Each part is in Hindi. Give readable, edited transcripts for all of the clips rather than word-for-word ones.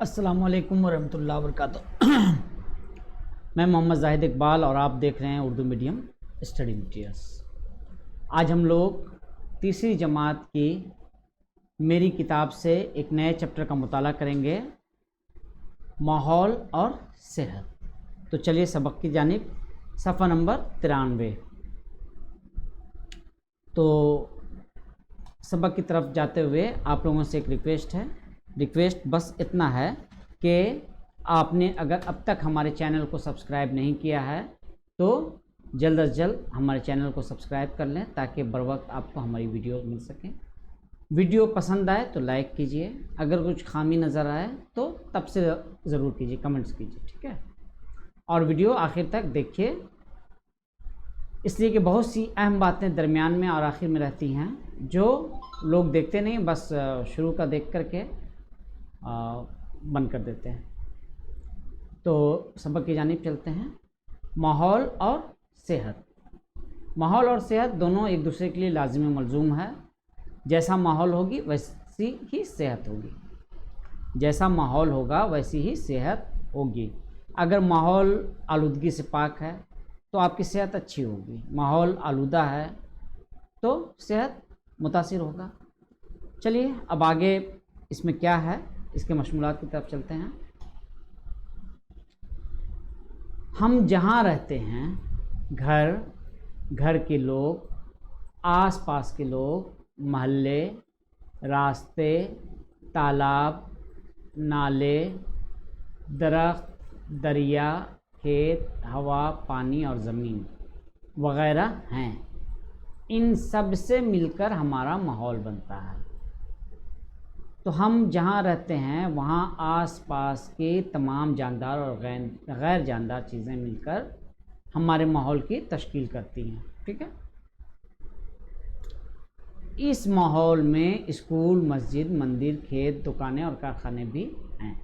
अस्सलामुअलैकुम वरहमतुल्लाहि वबरकातुहू। मैं मोहम्मद जाहिद इकबाल और आप देख रहे हैं उर्दू मीडियम स्टडी मटीरियल्स। आज हम लोग तीसरी जमात की मेरी किताब से एक नए चैप्टर का मुताला करेंगे, माहौल और सेहत। तो चलिए सबक की जानिब, सफ़ा नंबर 93। तो सबक की तरफ जाते हुए आप लोगों से एक रिक्वेस्ट बस इतना है कि आपने अगर अब तक हमारे चैनल को सब्सक्राइब नहीं किया है तो जल्द अज जल्द हमारे चैनल को सब्सक्राइब कर लें ताकि बर वक्त आपको हमारी वीडियो मिल सकें। वीडियो पसंद आए तो लाइक कीजिए, अगर कुछ खामी नज़र आए तो तब से ज़रूर कीजिए, कमेंट्स कीजिए, ठीक है। और वीडियो आखिर तक देखिए, इसलिए कि बहुत सी अहम बातें दरमियान में और आखिर में रहती हैं जो लोग देखते नहीं, बस शुरू का देख करके बंद कर देते हैं। तो सबक की जानिब चलते हैं। माहौल और सेहत। माहौल और सेहत दोनों एक दूसरे के लिए लाजिम मलजूम है। जैसा माहौल होगी वैसी ही सेहत होगी, जैसा माहौल होगा वैसी ही सेहत होगी। अगर माहौल आलूदगी से पाक है तो आपकी सेहत अच्छी होगी, माहौल आलूदा है तो सेहत मुतासिर होगा। चलिए अब आगे इसमें क्या है, इसके मशमूलात की तरफ चलते हैं। हम जहाँ रहते हैं, घर के लोग, आस पास के लोग, महल्ले, रास्ते, तालाब, नाले, दरख्त, दरिया, खेत, हवा, पानी और ज़मीन वग़ैरह हैं। इन सब से मिलकर हमारा माहौल बनता है। तो हम जहाँ रहते हैं वहाँ आस-पास के तमाम जानदार और गैर जानदार चीज़ें मिलकर हमारे माहौल की तश्कील करती हैं, ठीक है। इस माहौल में स्कूल, मस्जिद, मंदिर, खेत, दुकानें और कारखाने भी हैं।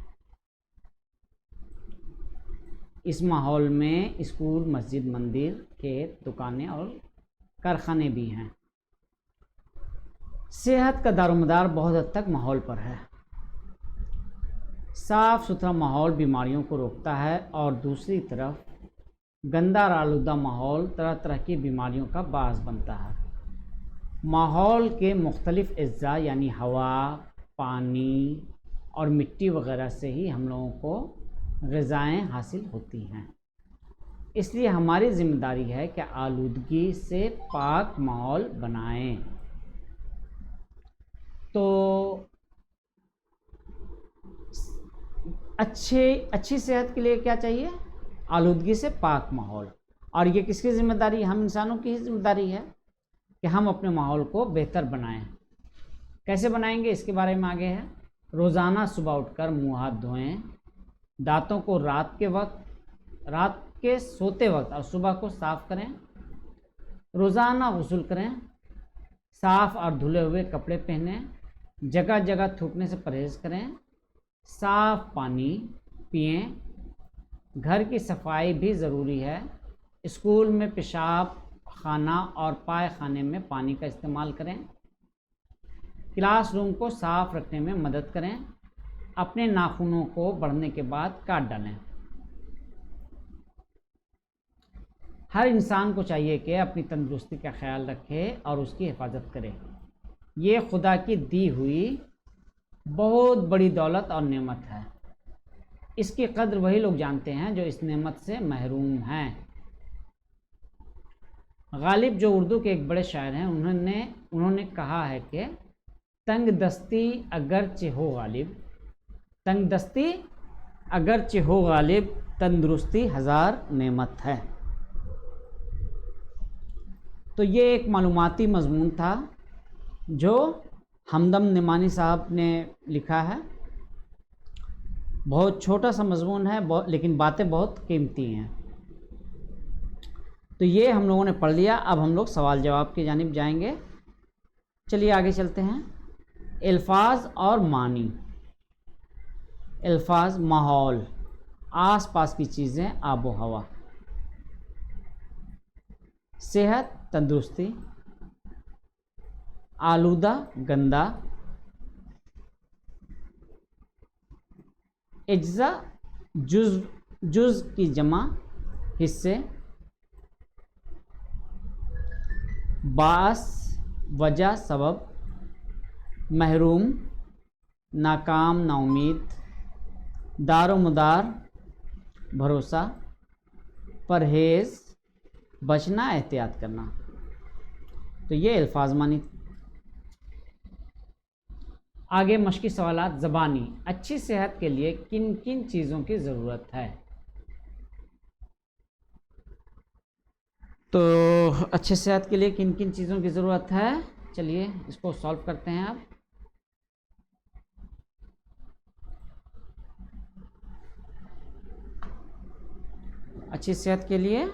इस माहौल में स्कूल, मस्जिद, मंदिर, खेत, दुकानें और कारखाने भी हैं। सेहत का दारोमदार बहुत हद तक माहौल पर है। साफ़ सुथरा माहौल बीमारियों को रोकता है और दूसरी तरफ गंदा और आलूदा माहौल तरह तरह की बीमारियों का बास बनता है। माहौल के मुख्तलिफ़ अज्जा यानी हवा, पानी और मिट्टी वग़ैरह से ही हम लोगों को ग़िज़ाएँ हासिल होती हैं। इसलिए हमारी ज़िम्मेदारी है कि आलूदगी से पाक माहौल बनाएं। तो अच्छी सेहत के लिए क्या चाहिए? आलूदगी से पाक माहौल। और ये किसकी ज़िम्मेदारी? हम इंसानों की ही ज़िम्मेदारी है कि हम अपने माहौल को बेहतर बनाएं। कैसे बनाएंगे इसके बारे में आगे है। रोज़ाना सुबह उठकर मुँह हाथ धोएं, दांतों को रात के सोते वक्त और सुबह को साफ़ करें, रोज़ाना गुस्ल करें, साफ़ और धुले हुए कपड़े पहनें, जगह जगह थूकने से परहेज़ करें, साफ़ पानी पिएं, घर की सफाई भी ज़रूरी है। स्कूल में पेशाब खाना और पायखाने में पानी का इस्तेमाल करें। क्लासरूम को साफ़ रखने में मदद करें। अपने नाखूनों को बढ़ने के बाद काट डालें। हर इंसान को चाहिए कि अपनी तंदुरुस्ती का ख्याल रखे और उसकी हिफाजत करे। ये खुदा की दी हुई बहुत बड़ी दौलत और नेमत है। इसकी कद्र वही लोग जानते हैं जो इस नेमत से महरूम हैं। गालिब जो उर्दू के एक बड़े शायर हैं, उन्होंने कहा है कि तंगदस्ती अगरचे हो गालिब, तंदुरुस्ती हज़ार नेमत है। तो ये एक मालूमाती मज़मून था जो हमदम निमानी साहब ने लिखा है। बहुत छोटा सा मज़मून है, लेकिन बातें बहुत कीमती हैं। तो ये हम लोगों ने पढ़ लिया। अब हम लोग सवाल जवाब की जानिब जाएंगे। चलिए आगे चलते हैं। अल्फाज और मानी। अल्फाज माहौल, आस पास की चीज़ें, आबो हवा। सेहत तंदुरुस्ती, आलूदा गंदा, इज्जा जुज, जुज की जमा हिस्से, बास वजह सबब, महरूम नाकाम नाउमीद, दारोमदार भरोसा, परहेज़ बचना एहतियात करना। तो ये अल्फाज मानी। आगे मश्की सवालात ज़बानी। अच्छी सेहत के लिए किन किन चीज़ों की ज़रूरत है? तो अच्छी सेहत के लिए किन किन चीज़ों की ज़रूरत है, चलिए इसको सॉल्व करते हैं अब। अच्छी सेहत के लिए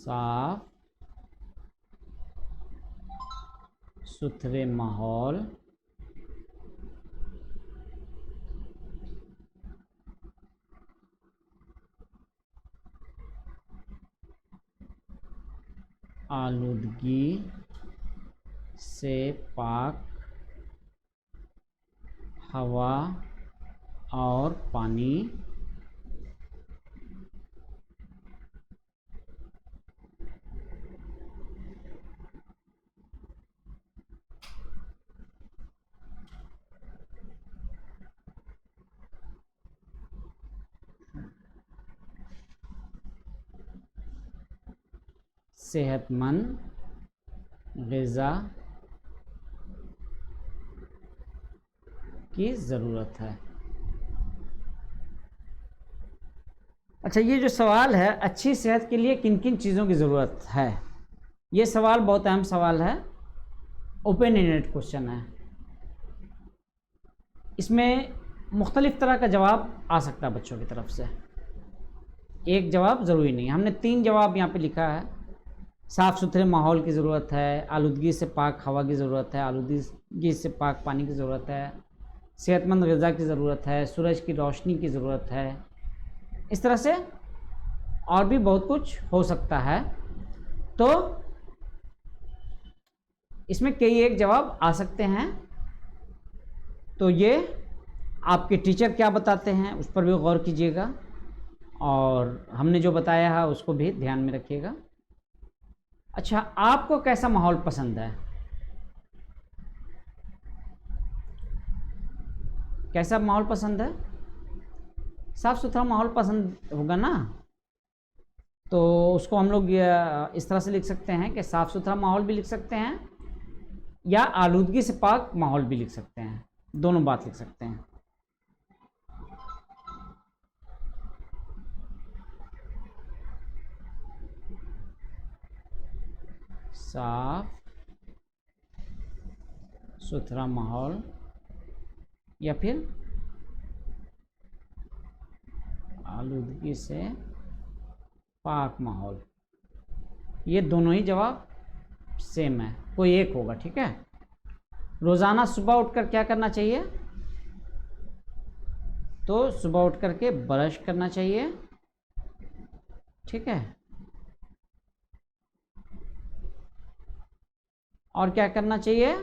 साफ सुथरे माहौल, आलूदगी से पाक हवा और पानी, सेहतमंद ग़िज़ा की ज़रूरत है। अच्छा, ये जो सवाल है अच्छी सेहत के लिए किन किन चीज़ों की ज़रूरत है, ये सवाल बहुत अहम सवाल है, ओपन एंडेड क्वेश्चन है। इसमें मुख्तलिफ़ तरह का जवाब आ सकता है बच्चों की तरफ से, एक जवाब ज़रूरी नहीं। हमने 3 जवाब यहाँ पे लिखा है। साफ़ सुथरे माहौल की ज़रूरत है, आलूदगी से पाक हवा की ज़रूरत है, आलूदगी से पाक पानी की ज़रूरत है, सेहतमंद ग़िज़ा की ज़रूरत है, सूरज की रोशनी की ज़रूरत है। इस तरह से और भी बहुत कुछ हो सकता है। तो इसमें कई एक जवाब आ सकते हैं। तो ये आपके टीचर क्या बताते हैं उस पर भी गौर कीजिएगा, और हमने जो बताया है उसको भी ध्यान में रखिएगा। अच्छा, आपको कैसा माहौल पसंद है? कैसा माहौल पसंद है? साफ़ सुथरा माहौल पसंद होगा ना, तो उसको हम लोग इस तरह से लिख सकते हैं कि साफ़ सुथरा माहौल भी लिख सकते हैं या आलूदगी से पाक माहौल भी लिख सकते हैं, दोनों बात लिख सकते हैं। साफ सुथरा माहौल या फिर आलूदगी से पाक माहौल, ये दोनों ही जवाब सेम है, कोई एक होगा। ठीक है। रोज़ाना सुबह उठकर क्या करना चाहिए? तो सुबह उठ कर के ब्रश करना चाहिए। ठीक है। और क्या करना चाहिए?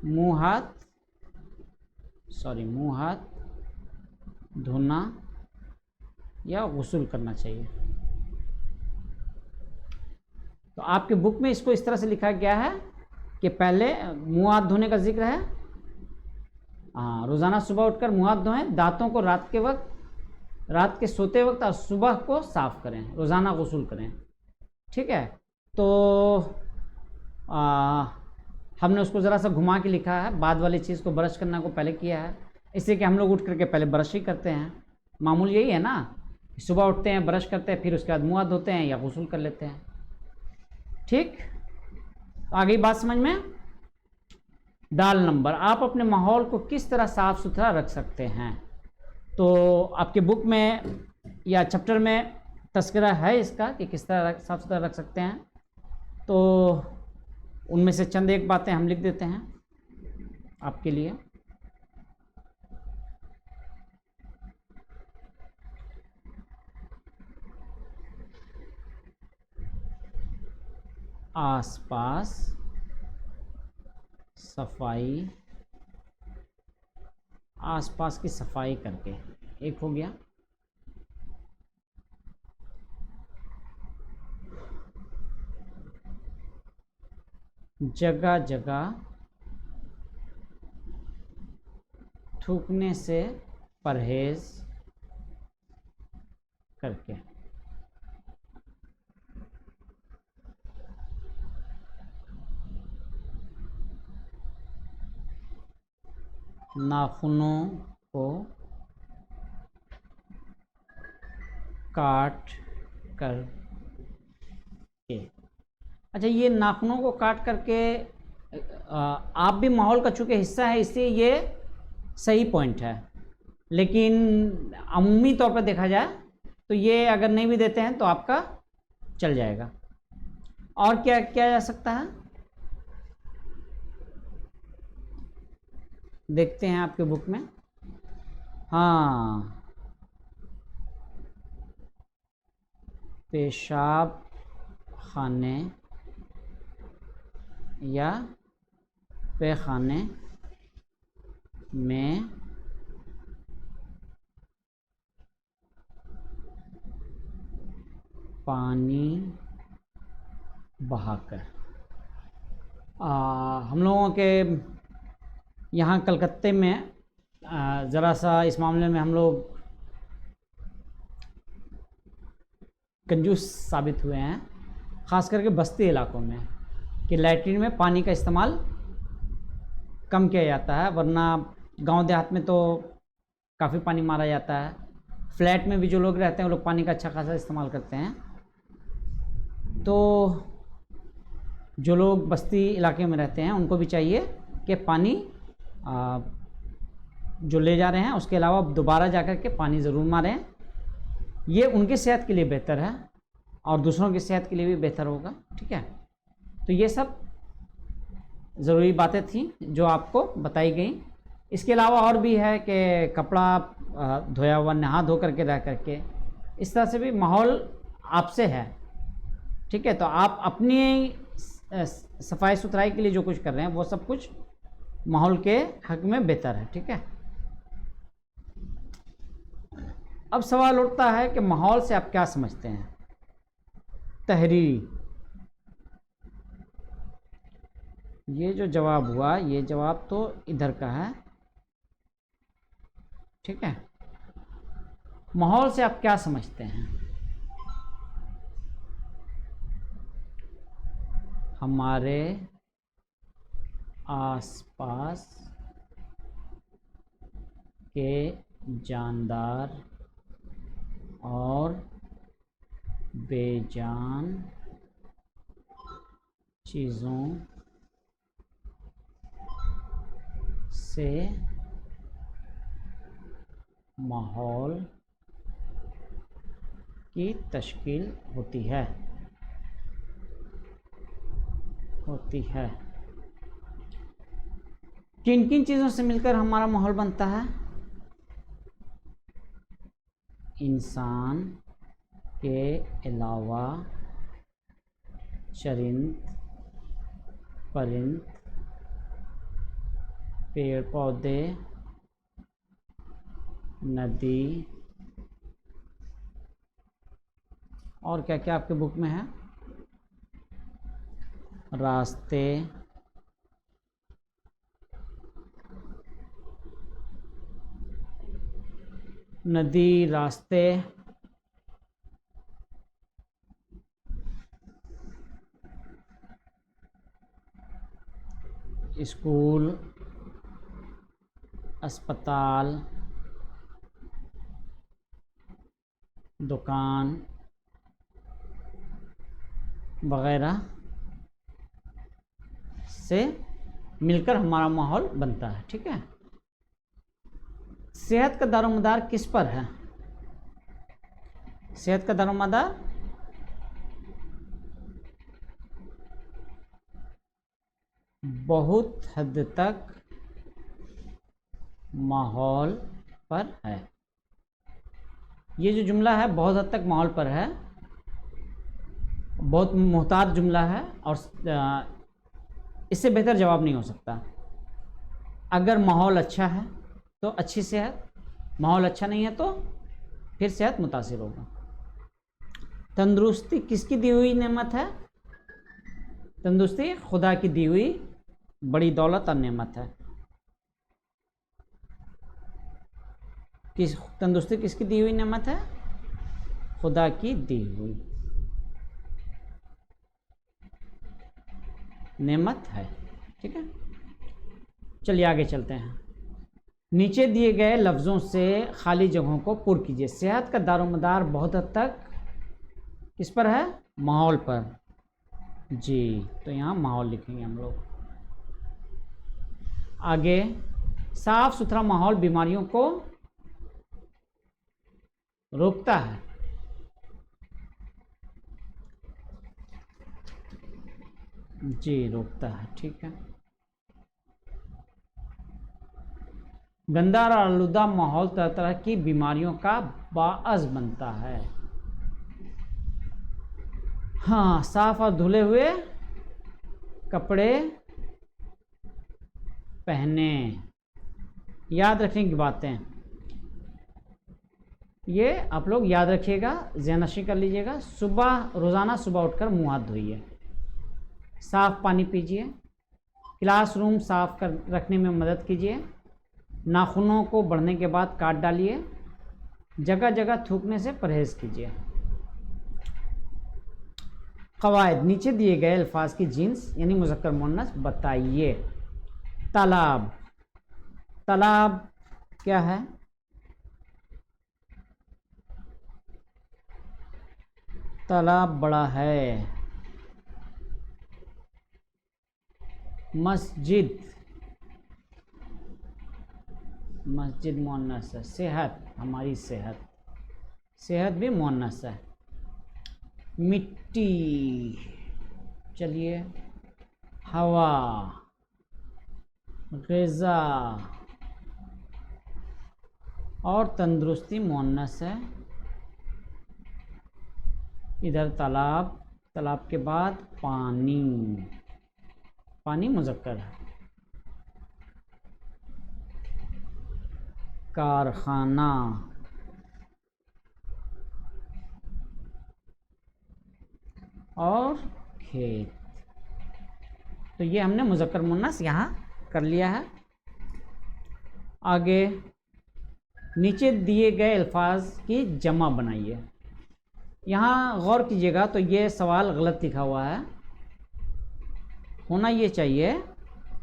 मुंह हाथ धोना या गुस्ल करना चाहिए। तो आपके बुक में इसको इस तरह से लिखा गया है कि पहले मुंह हाथ धोने का जिक्र है। हाँ, रोज़ाना सुबह उठकर मुंह हाथ धोएं, दांतों को रात के सोते वक्त और सुबह को साफ़ करें, रोज़ाना गुस्ल करें। ठीक है। तो हमने उसको ज़रा सा घुमा के लिखा है, बाद वाली चीज़ को ब्रश करना को पहले किया है, इससे कि हम लोग उठ करके पहले ब्रश ही करते हैं। मामूल यही है ना, सुबह उठते हैं, ब्रश करते हैं, फिर उसके बाद मुँह हाथ धोते हैं या गुस्ल कर लेते हैं। ठीक, तो आगे बात समझ में। दाल नंबर, आप अपने माहौल को किस तरह साफ़ सुथरा रख सकते हैं? तो आपके बुक में या चैप्टर में तस्करा है इसका कि किस तरह साफ़ सुथरा रख सकते हैं। तो उनमें से चंद एक बातें हम लिख देते हैं आपके लिए। आसपास सफाई, आसपास की सफाई करके, एक हो गया। जगह जगह थूकने से परहेज करके, नाखूनों को काट कर के। अच्छा, ये नाखूनों को काट करके आप भी माहौल का चूँकि हिस्सा है, इसलिए ये सही पॉइंट है, लेकिन अमूमी तौर पर देखा जाए तो ये अगर नहीं भी देते हैं तो आपका चल जाएगा। और क्या किया जा सकता है, देखते हैं आपके बुक में। हाँ, पेशाब खाने या पैखाने में पानी बहाकर। हम लोगों के यहाँ कलकत्ते में ज़रा सा इस मामले में हम लोग कंजूस साबित हुए हैं, ख़ास करके बस्ती इलाकों में, कि लैट्रिन में पानी का इस्तेमाल कम किया जाता है, वरना गांव देहात में तो काफ़ी पानी मारा जाता है। फ्लैट में भी जो लोग रहते हैं वो लोग पानी का अच्छा खासा इस्तेमाल करते हैं। तो जो लोग बस्ती इलाके में रहते हैं उनको भी चाहिए कि पानी जो ले जा रहे हैं उसके अलावा दोबारा जाकर के पानी ज़रूर मारें। ये उनकी सेहत के लिए बेहतर है और दूसरों की सेहत के लिए भी बेहतर होगा। ठीक है, तो ये सब ज़रूरी बातें थी जो आपको बताई गई। इसके अलावा और भी है कि कपड़ा धोया हुआ नहा धो करके रह करके, इस तरह से भी माहौल आपसे है। ठीक है, तो आप अपनी सफाई सुथराई के लिए जो कुछ कर रहे हैं वो सब कुछ माहौल के हक में बेहतर है। ठीक है, अब सवाल उठता है कि माहौल से आप क्या समझते हैं। तहरीरी, ये जो जवाब हुआ ये जवाब तो इधर का है। ठीक है, माहौल से आप क्या समझते हैं। हमारे आसपास के जानदार और बेजान चीज़ों से माहौल की तश्कील होती है। किन किन चीज़ों से मिलकर हमारा माहौल बनता है। इंसान के अलावा चरिंद परिंद, पेड़ पौधे, नदी, और क्या क्या आपके बुक में है, रास्ते, नदी, रास्ते, स्कूल, अस्पताल, दुकान वगैरह से मिलकर हमारा माहौल बनता है। ठीक है, सेहत का दारोमदार किस पर है। सेहत का दारोमदार बहुत हद तक माहौल पर है। ये जो जुमला है बहुत हद तक माहौल पर है, बहुत मुहताज जुमला है और इससे बेहतर जवाब नहीं हो सकता। अगर माहौल अच्छा है तो अच्छी सेहत, माहौल अच्छा नहीं है तो फिर सेहत मुतासिर होगा। तंदुरुस्ती किसकी दी हुई नेमत है? तंदुरुस्ती खुदा की दी हुई बड़ी दौलत और नेमत है। तंदुरुस्ती किसकी दी हुई नेमत है? खुदा की दी हुई नेमत है। ठीक है, चलिए आगे चलते हैं। नीचे दिए गए लफ्ज़ों से खाली जगहों को पुर कीजिए। सेहत का दारोमदार बहुत हद तक किस पर है? माहौल पर। जी, तो यहाँ माहौल लिखेंगे हम लोग। आगे, साफ सुथरा माहौल बीमारियों को रोकता है। जी, रोकता है। ठीक है। गंदा और आलूदा माहौल तरह तरह की बीमारियों का बाअस बनता है। हाँ, साफ और धुले हुए कपड़े पहने। याद रखने की बातें ये आप लोग याद रखिएगा, ज़हननशीं कर लीजिएगा। रोज़ाना सुबह उठकर मुंह हाथ धोइए। साफ पानी पीजिए। क्लासरूम साफ कर रखने में मदद कीजिए। नाखूनों को बढ़ने के बाद काट डालिए। जगह जगह थूकने से परहेज़ कीजिए। क़वायद, नीचे दिए गए अल्फाज की जिन्स यानी मुज़क्कर मुअन्नस बताइए। तालाब, तालाब क्या है? तालाब बड़ा है। मस्जिद, मस्जिद मुअन्नस है। सेहत, हमारी सेहत, सेहत भी मुअन्नस है। मिट्टी, चलिए, हवा, ग़िज़ा और तंदुरुस्ती मुअन्नस है। इधर तालाब, तालाब के बाद पानी, पानी मुज़क्कर है। कारखाना, और खेत। तो ये हमने मुज़क्कर मुअन्नस यहाँ कर लिया है। आगे, नीचे दिए गए अल्फाज की जमा बनाइए। यहाँ गौर कीजिएगा तो ये सवाल गलत लिखा हुआ है। होना ये चाहिए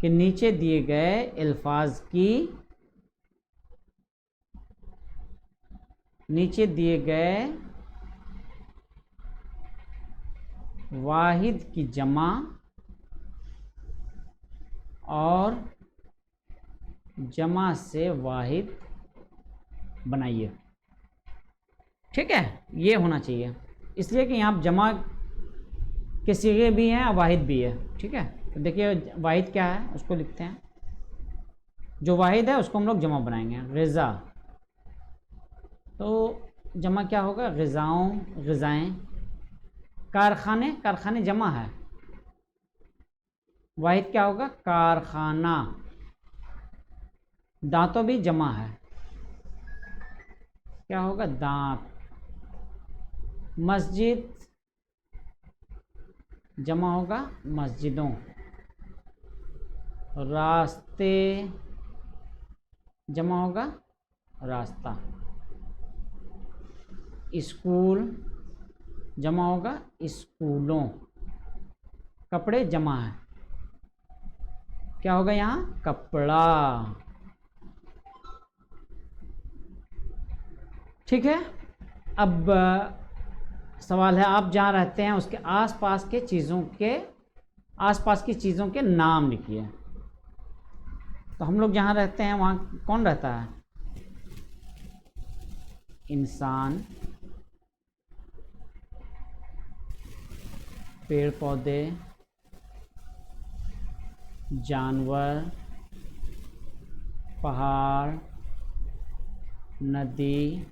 कि नीचे दिए गए अल्फाज की, नीचे दिए गए वाहिद की जमा और जमा से वाहिद बनाइए। ठीक है, ये होना चाहिए, इसलिए कि यहाँ जमा के सीगे भी हैं और वाहिद भी है। ठीक है, तो देखिए वाहिद क्या है उसको लिखते हैं। जो वाहिद है उसको हम लोग जमा बनाएंगे। ग़िज़ा, तो जमा क्या होगा? ग़िज़ाओं, ग़िज़ाएँ। कारखाने, कारखाने जमा है। वाहिद क्या होगा? कारखाना। दांतों भी जमा है, क्या होगा? दांत। मस्जिद जमा होगा? मस्जिदों। रास्ते जमा होगा? रास्ता। स्कूल जमा होगा? स्कूलों। कपड़े जमा है, क्या होगा यहाँ? कपड़ा। ठीक है, अब सवाल है, आप जहाँ रहते हैं उसके आसपास के चीज़ों के, आसपास की चीज़ों के नाम लिखिए। तो हम लोग जहाँ रहते हैं वहाँ कौन रहता है? इंसान, पेड़ पौधे, जानवर, पहाड़, नदी,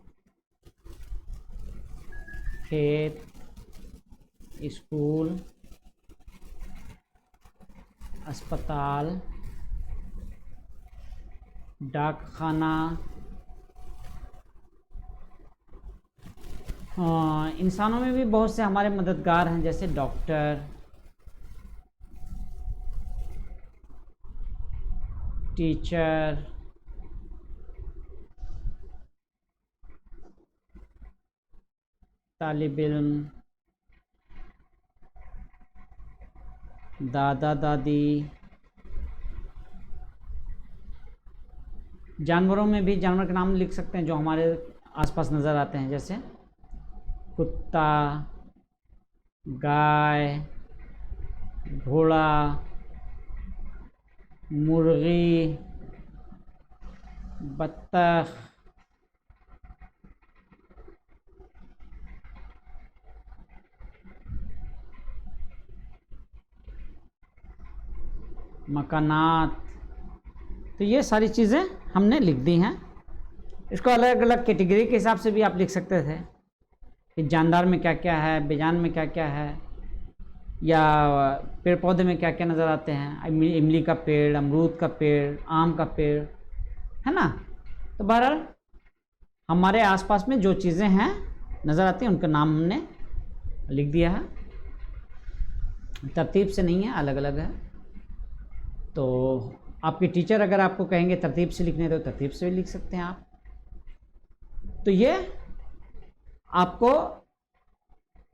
खेत, स्कूल, अस्पताल, डाकखाना, इंसानों में भी बहुत से हमारे मददगार हैं, जैसे डॉक्टर, टीचर, तालिब इल्म, दादा दादी। जानवरों में भी जानवर के नाम लिख सकते हैं जो हमारे आसपास नज़र आते हैं, जैसे कुत्ता, गाय, घोड़ा, मुर्गी, बत्तख, मकानात। तो ये सारी चीज़ें हमने लिख दी हैं। इसको अलग अलग कैटेगरी के हिसाब से भी आप लिख सकते थे कि जानदार में क्या क्या है, बेजान में क्या क्या है, या पेड़ पौधे में क्या क्या नज़र आते हैं, इमली का पेड़, अमरूद का पेड़, आम का पेड़, है ना। तो बहरहाल हमारे आसपास में जो चीज़ें हैं नज़र आती हैं उनका नाम हमने लिख दिया है। तरतीब से नहीं है, अलग अलग है। तो आपके टीचर अगर आपको कहेंगे तरतीब से लिखने तो तरतीब से भी लिख सकते हैं आप। तो ये आपको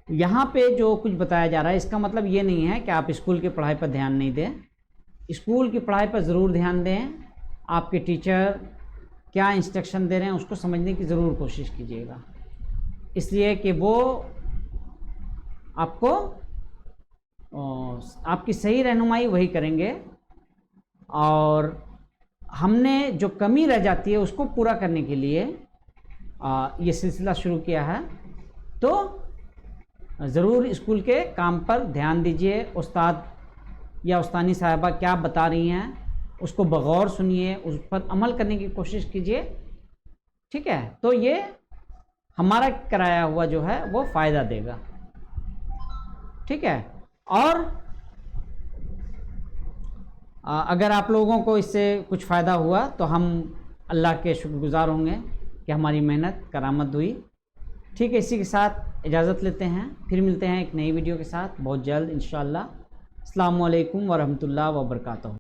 यहाँ पे जो कुछ बताया जा रहा है इसका मतलब ये नहीं है कि आप स्कूल की पढ़ाई पर ध्यान नहीं दें। स्कूल की पढ़ाई पर ज़रूर ध्यान दें। आपके टीचर क्या इंस्ट्रक्शन दे रहे हैं उसको समझने की ज़रूर कोशिश कीजिएगा, इसलिए कि वो आपको आपकी सही रहनुमाई वही करेंगे। और हमने जो कमी रह जाती है उसको पूरा करने के लिए ये सिलसिला शुरू किया है। तो ज़रूर स्कूल के काम पर ध्यान दीजिए। उस्ताद या उस्तानी साहिबा क्या बता रही हैं उसको बगौर सुनिए, उस पर अमल करने की कोशिश कीजिए, ठीक है। तो ये हमारा कराया हुआ जो है वो फ़ायदा देगा, ठीक है। और अगर आप लोगों को इससे कुछ फ़ायदा हुआ तो हम अल्लाह के शुक्रगुज़ार होंगे कि हमारी मेहनत करामत हुई, ठीक है। इसी के साथ इजाज़त लेते हैं, फिर मिलते हैं एक नई वीडियो के साथ बहुत जल्द इंशाअल्लाह। अस्सलामु अलैकुम वरहमतुल्लाह वबरकातुहू।